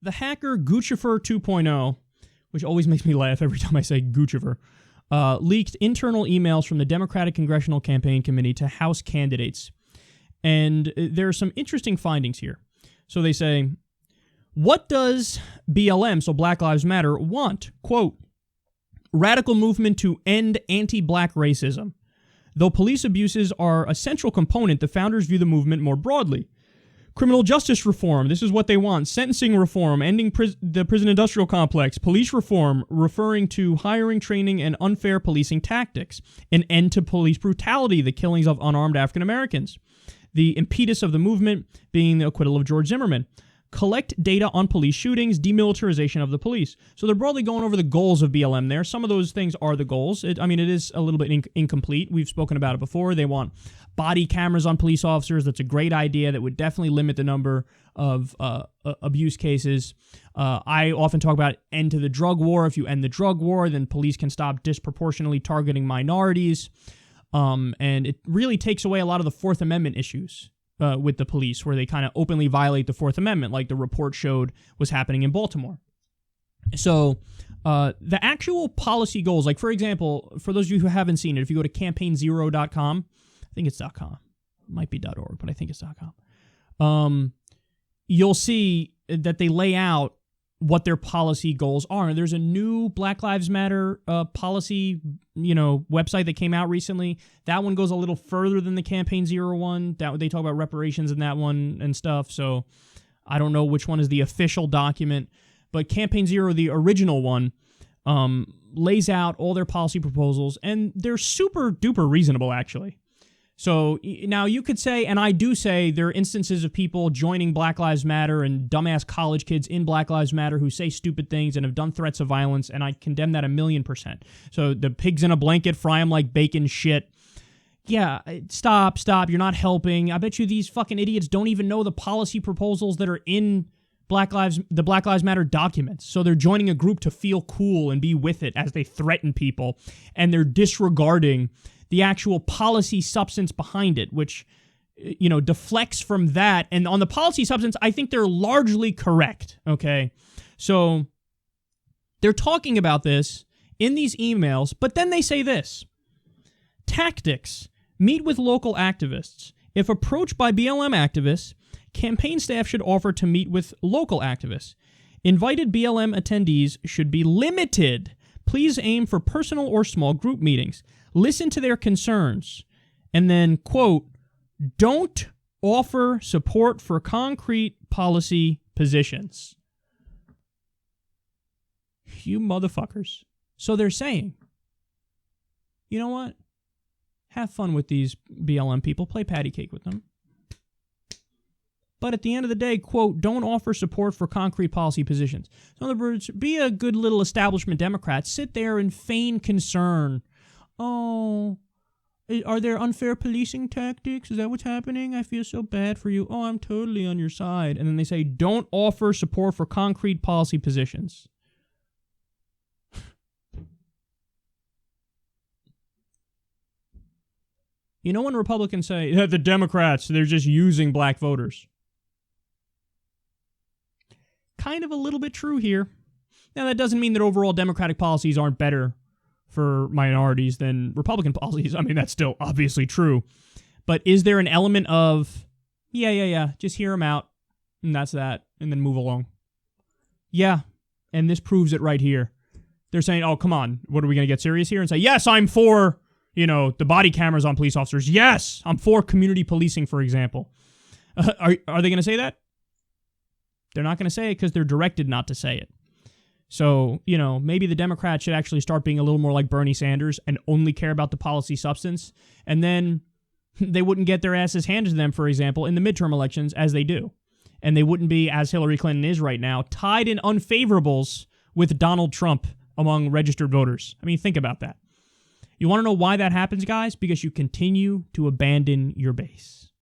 the hacker Guccifer 2.0, which always makes me laugh every time I say Guccifer, leaked internal emails from the Democratic Congressional Campaign Committee to House candidates. And there are some interesting findings here. So they say, what does BLM, so Black Lives Matter, want? Quote, radical movement to end anti-black racism. Though police abuses are a central component, the founders view the movement more broadly. Criminal justice reform, this is what they want. Sentencing reform, ending the prison industrial complex. Police reform, referring to hiring, training, and unfair policing tactics. An end to police brutality, the killings of unarmed African Americans. The impetus of the movement being the acquittal of George Zimmerman. Collect data on police shootings, demilitarization of the police. So they're broadly going over the goals of BLM there. Some of those things are the goals. It is a little bit incomplete. We've spoken about it before. They want body cameras on police officers. That's a great idea that would definitely limit the number of abuse cases. I often talk about end to the drug war. If you end the drug war, then police can stop disproportionately targeting minorities. And it really takes away a lot of the Fourth Amendment issues with the police, where they kind of openly violate the Fourth Amendment, like the report showed was happening in Baltimore. So the actual policy goals, like for example, for those of you who haven't seen it, if you go to campaignzero.com, I think it's .com, it might be .org, but I think it's .com, you'll see that they lay out what their policy goals are. And there's a new Black Lives Matter policy, website that came out recently. That one goes a little further than the Campaign Zero one. That they talk about reparations in that one and stuff. So I don't know which one is the official document, but Campaign Zero, the original one, lays out all their policy proposals, and they're super duper reasonable, actually. So now you could say, and I do say, there are instances of people joining Black Lives Matter and dumbass college kids in Black Lives Matter who say stupid things and have done threats of violence, and I condemn that 1,000,000%. So the pigs in a blanket, fry them like bacon shit. Yeah, stop, you're not helping. I bet you these fucking idiots don't even know the policy proposals that are in the Black Lives Matter documents. So they're joining a group to feel cool and be with it as they threaten people, and they're disregarding the actual policy substance behind it, which, deflects from that. And on the policy substance, I think they're largely correct, okay? So they're talking about this in these emails, but then they say this. Tactics. Meet with local activists. If approached by BLM activists, campaign staff should offer to meet with local activists. Invited BLM attendees should be limited. Please aim for personal or small group meetings. Listen to their concerns, and then, quote, don't offer support for concrete policy positions. You motherfuckers. So they're saying, you know what? Have fun with these BLM people. Play patty cake with them. But at the end of the day, quote, don't offer support for concrete policy positions. So in other words, be a good little establishment Democrat. Sit there and feign concern. Oh, are there unfair policing tactics? Is that what's happening? I feel so bad for you. Oh, I'm totally on your side. And then they say, don't offer support for concrete policy positions. You know when Republicans say that the Democrats, they're just using black voters. Kind of a little bit true here. Now, that doesn't mean that overall Democratic policies aren't better for minorities than Republican policies. I mean, that's still obviously true. But is there an element of, just hear them out, and that's that, and then move along? Yeah, and this proves it right here. They're saying, oh, come on, what are we going to get serious here? And say, yes, I'm for, the body cameras on police officers. Yes, I'm for community policing, for example. Are they going to say that? They're not going to say it because they're directed not to say it. So, maybe the Democrats should actually start being a little more like Bernie Sanders and only care about the policy substance. And then they wouldn't get their asses handed to them, for example, in the midterm elections as they do. And they wouldn't be, as Hillary Clinton is right now, tied in unfavorables with Donald Trump among registered voters. I mean, think about that. You want to know why that happens, guys? Because you continue to abandon your base.